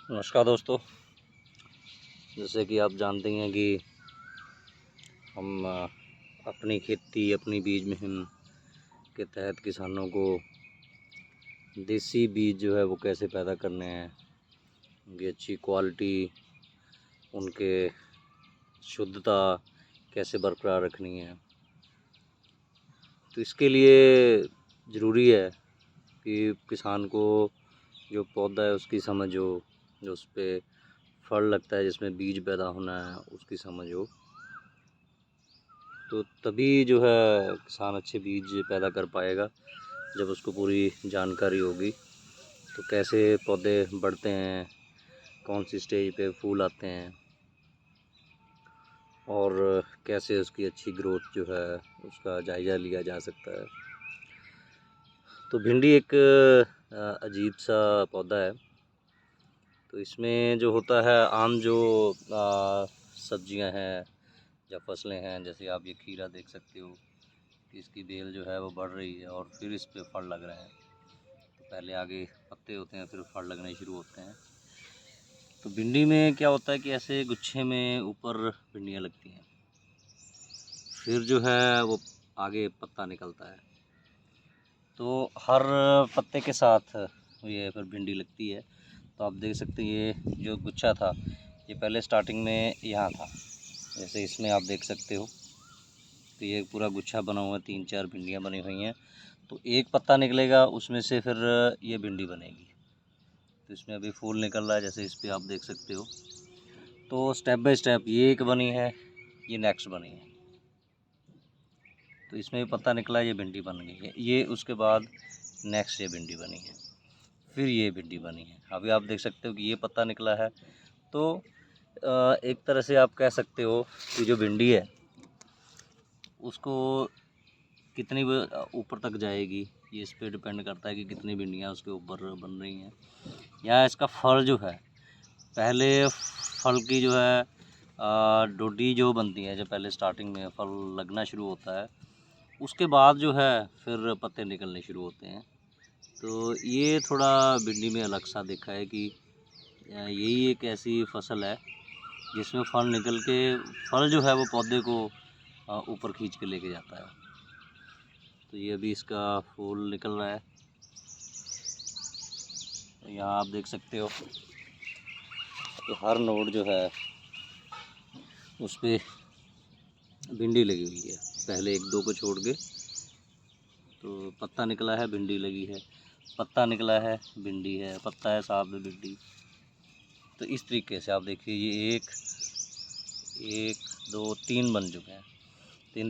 नमस्कार दोस्तों। जैसे कि आप जानते हैं कि हम अपनी खेती अपनी बीज मुहिम के तहत किसानों को देसी बीज जो है वो कैसे पैदा करने हैं, उनकी अच्छी क्वालिटी, उनके शुद्धता कैसे बरकरार रखनी है। तो इसके लिए ज़रूरी है कि किसान को जो पौधा है उसकी समझ हो, जो उस पर फल लगता है जिसमें बीज पैदा होना है उसकी समझ हो, तो तभी जो है किसान अच्छे बीज पैदा कर पाएगा जब उसको पूरी जानकारी होगी। तो कैसे पौधे बढ़ते हैं, कौन सी स्टेज पे फूल आते हैं और कैसे उसकी अच्छी ग्रोथ जो है उसका जायज़ा लिया जा सकता है। तो भिंडी एक अजीब सा पौधा है। तो इसमें जो होता है आम जो सब्जियां हैं या फसलें हैं, जैसे आप ये खीरा देख सकते हो कि इसकी बेल जो है वो बढ़ रही है और फिर इस पे फल लग रहे हैं। तो पहले आगे पत्ते होते हैं, फिर फल लगने शुरू होते हैं। तो भिंडी में क्या होता है कि ऐसे गुच्छे में ऊपर भिंडियाँ लगती हैं, फिर जो है वो आगे पत्ता निकलता है। तो हर पत्ते के साथ ये फिर भिंडी लगती है। तो आप देख सकते हैं ये जो गुच्छा था ये पहले स्टार्टिंग में यहाँ था, जैसे इसमें आप देख सकते हो। तो ये पूरा गुच्छा बना हुआ है, 3-4 भिंडियाँ बनी हुई हैं। तो एक पत्ता निकलेगा उसमें से फिर ये भिंडी बनेगी। तो इसमें अभी फूल निकल रहा है, जैसे इस पर आप देख सकते हो। तो स्टेप बाय स्टेप ये एक बनी है, ये नेक्स्ट बनी है। तो इसमें भी पत्ता निकला है, ये भिंडी बन गई है। ये उसके बाद नेक्स्ट ये भिंडी बनी है, फिर ये भिंडी बनी है। अभी आप देख सकते हो कि ये पत्ता निकला है। तो एक तरह से आप कह सकते हो कि जो भिंडी है उसको कितनी ऊपर तक जाएगी, ये इस पर डिपेंड करता है कि कितनी भिंडियाँ उसके ऊपर बन रही हैं। या इसका फल जो है, पहले फल की जो है डोडी जो बनती है, जो पहले स्टार्टिंग में फल लगना शुरू होता है, उसके बाद जो है फिर पत्ते निकलने शुरू होते हैं। तो ये थोड़ा भिंडी में अलग सा देखा है कि यही एक ऐसी फसल है जिसमें फल निकल के फल जो है वो पौधे को ऊपर खींच के लेके जाता है। तो ये अभी इसका फूल निकल रहा है। तो यहाँ आप देख सकते हो कि हर नोड जो है उस पर भिंडी लगी हुई है, पहले 1-2 को छोड़ के। तो पत्ता निकला है, भिंडी लगी है, पत्ता निकला है, भिंडी है, पत्ता है, साथ में भिंडी। तो इस तरीके से आप देखिए ये 1-2-3 बन चुके हैं।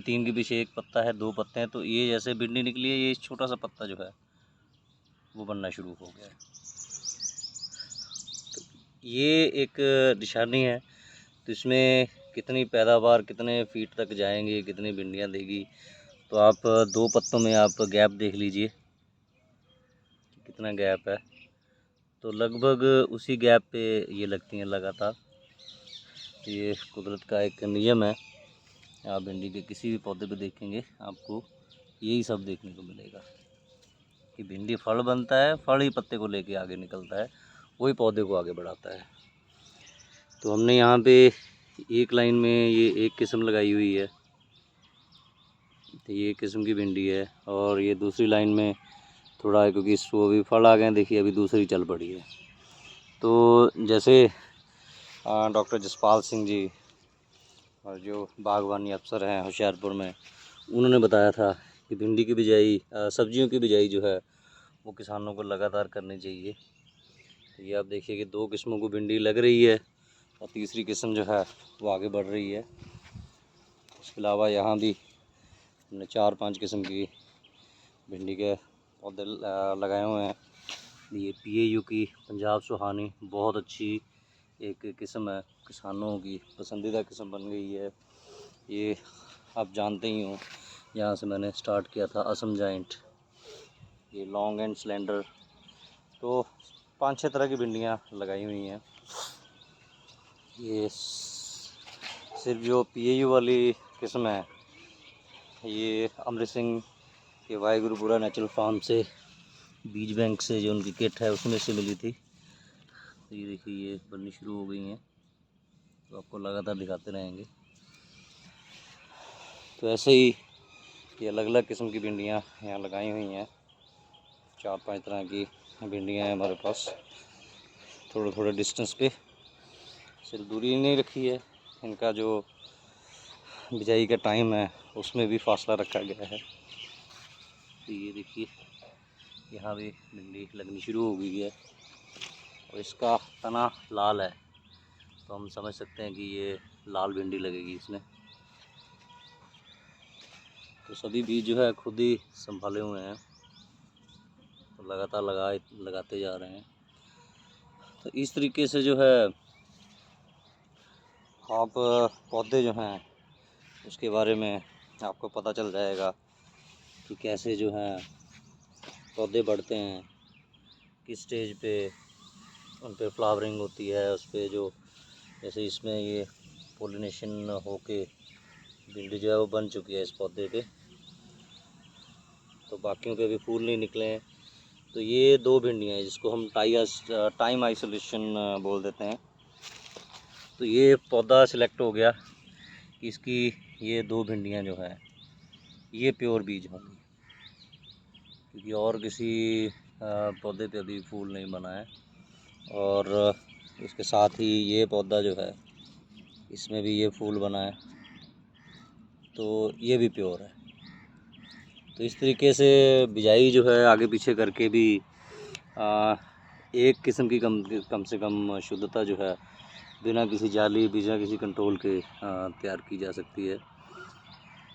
3 के पीछे एक पत्ता है, 2 पत्ते हैं। तो ये जैसे भिंडी निकली है, ये छोटा सा पत्ता जो है वो बनना शुरू हो गया है। तो ये एक निशानी है। तो इसमें कितनी पैदावार, कितने फीट तक जाएंगे, कितनी भिंडियाँ देगी। तो आप 2 पत्तों में आप गैप देख लीजिए कितना गैप है। तो लगभग उसी गैप पे ये लगती हैं लगातार। ये कुदरत का एक नियम है। आप भिंडी के किसी भी पौधे पे देखेंगे आपको यही सब देखने को मिलेगा कि भिंडी फल बनता है, फल ही पत्ते को लेके आगे निकलता है, वही पौधे को आगे बढ़ाता है। तो हमने यहाँ पे एक लाइन में ये एक किस्म लगाई हुई है, तो ये एक किस्म की भिंडी है। और ये दूसरी लाइन में थोड़ा है क्योंकि इसको अभी फल आ गए हैं, देखिए अभी दूसरी चल पड़ी है। तो जैसे डॉक्टर जसपाल सिंह जी और जो बागवानी अफसर हैं होशियारपुर में, उन्होंने बताया था कि भिंडी की बिजाई, सब्जियों की बिजाई जो है वो किसानों को लगातार करनी चाहिए। तो ये आप देखिए कि 2 किस्मों को भिंडी लग रही है और तीसरी किस्म जो है वो आगे बढ़ रही है। इसके अलावा यहाँ भी हमने 4-5 किस्म की भिंडी के पौधे लगाए हुए हैं। ये PAU की पंजाब सुहानी बहुत अच्छी एक किस्म है, किसानों की पसंदीदा किस्म बन गई है। ये आप जानते ही हो, यहाँ से मैंने स्टार्ट किया था असम जाइंट, ये लॉन्ग एंड स्लेंडर। तो 5-6 तरह की भिंडियाँ लगाई हुई हैं। ये सिर्फ जो PAU वाली किस्म है, ये अमृत सिंह के वाहिगुरुपुरा नेचुरल फार्म से, बीज बैंक से जो उनकी किट है उसमें से मिली थी। तो ये देखिए ये बननी शुरू हो गई हैं, तो आपको लगातार दिखाते रहेंगे। तो ऐसे ही ये अलग अलग किस्म की भिंडियाँ यहाँ लगाई हुई हैं, 4-5 तरह की भिंडियाँ हैं हमारे पास। थोड़ा थोड़ा डिस्टेंस पे, सिर्फ दूरी नहीं रखी है, इनका जो बिजाई का टाइम है उसमें भी फासला रखा गया है। तो ये देखिए यहाँ भी भिंडी लगनी शुरू हो गई है और इसका तना लाल है, तो हम समझ सकते हैं कि ये लाल भिंडी लगेगी इसमें। तो सभी बीज जो है खुद ही संभाले हुए हैं, तो लगातार लगाते जा रहे हैं। तो इस तरीके से जो है आप पौधे जो हैं उसके बारे में आपको पता चल जाएगा कि कैसे जो है पौधे बढ़ते हैं, किस स्टेज पे उन पे फ्लावरिंग होती है, उस पर जो जैसे इसमें ये पोलिनेशन होके भिंडी जो है वो बन चुकी है इस पौधे पे, तो बाकियों पे भी फूल नहीं निकले हैं। तो ये 2 भिंडियाँ हैं जिसको हम टाइम आइसोलेशन बोल देते हैं। तो ये पौधा सिलेक्ट हो गया कि इसकी ये 2 भिंडियाँ जो है ये प्योर बीज होंगी, क्योंकि और किसी पौधे पे अभी फूल नहीं बना है। और इसके साथ ही ये पौधा जो है इसमें भी ये फूल बना है, तो ये भी प्योर है। तो इस तरीके से बिजाई जो है आगे पीछे करके भी एक किस्म की कम से कम शुद्धता जो है बिना किसी जाली बिना किसी कंट्रोल के तैयार की जा सकती है।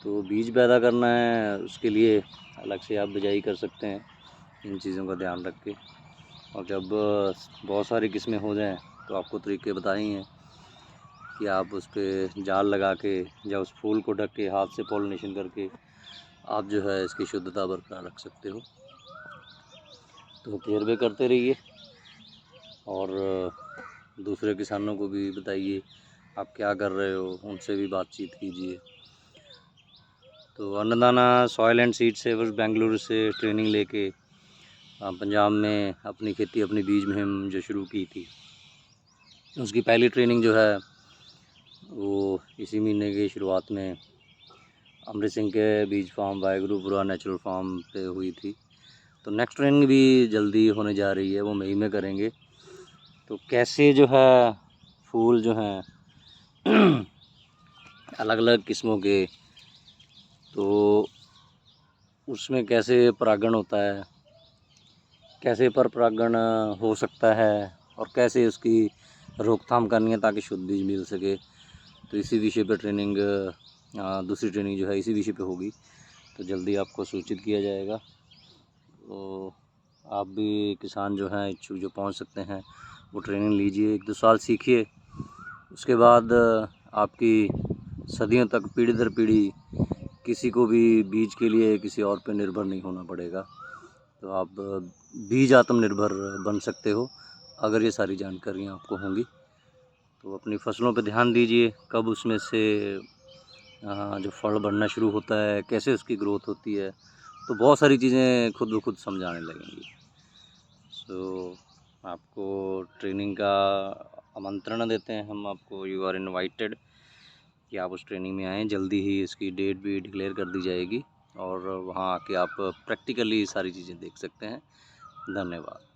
तो बीज पैदा करना है उसके लिए अलग से आप बिजाई कर सकते हैं इन चीज़ों का ध्यान रख के। और जब बहुत सारी किस्में हो जाएं तो आपको तरीके बताए हैं कि आप उस पर जाल लगा के या उस फूल को ढक के हाथ से पॉलिनेशन करके आप जो है इसकी शुद्धता बरकरार रख सकते हो। तो तजर्बे करते रहिए और दूसरे किसानों को भी बताइए आप क्या कर रहे हो, उनसे भी बातचीत कीजिए। तो अन्नदाना सॉइल एंड सीड सेवर्स बेंगलुरु से ट्रेनिंग लेके पंजाब में अपनी खेती अपनी बीज मुहिम जो शुरू की थी, उसकी पहली ट्रेनिंग जो है वो इसी महीने की शुरुआत में अमृत सिंह के बीज फार्म वाहेगुरुपुरा नेचुरल फार्म पे हुई थी। तो नेक्स्ट ट्रेनिंग भी जल्दी होने जा रही है, वो मई में करेंगे। तो कैसे जो है फूल जो हैं अलग अलग किस्मों के, तो उसमें कैसे परागण होता है, कैसे पर परागण हो सकता है और कैसे उसकी रोकथाम करनी है ताकि शुद्ध बीज मिल सके, तो इसी विषय पर ट्रेनिंग दूसरी ट्रेनिंग जो है इसी विषय पे होगी, तो जल्दी आपको सूचित किया जाएगा। तो आप भी किसान जो हैं इच्छुक जो पहुंच सकते हैं वो ट्रेनिंग लीजिए, 1-2 साल सीखिए, उसके बाद आपकी सदियों तक पीढ़ी दर पीढ़ी किसी को भी बीज के लिए किसी और पे निर्भर नहीं होना पड़ेगा। तो आप बीज आत्मनिर्भर बन सकते हो अगर ये सारी जानकारियाँ आपको होंगी। तो अपनी फसलों पे ध्यान दीजिए, कब उसमें से जो फल बढ़ना शुरू होता है, कैसे उसकी ग्रोथ होती है, तो बहुत सारी चीज़ें खुद ब खुद समझाने लगेंगी। सो आपको ट्रेनिंग का आमंत्रण देते हैं हम आपको, यू आर इनवाइटेड कि आप उस ट्रेनिंग में आएँ। जल्दी ही इसकी डेट भी डिक्लेयर कर दी जाएगी और वहाँ आके आप प्रैक्टिकली सारी चीज़ें देख सकते हैं। धन्यवाद।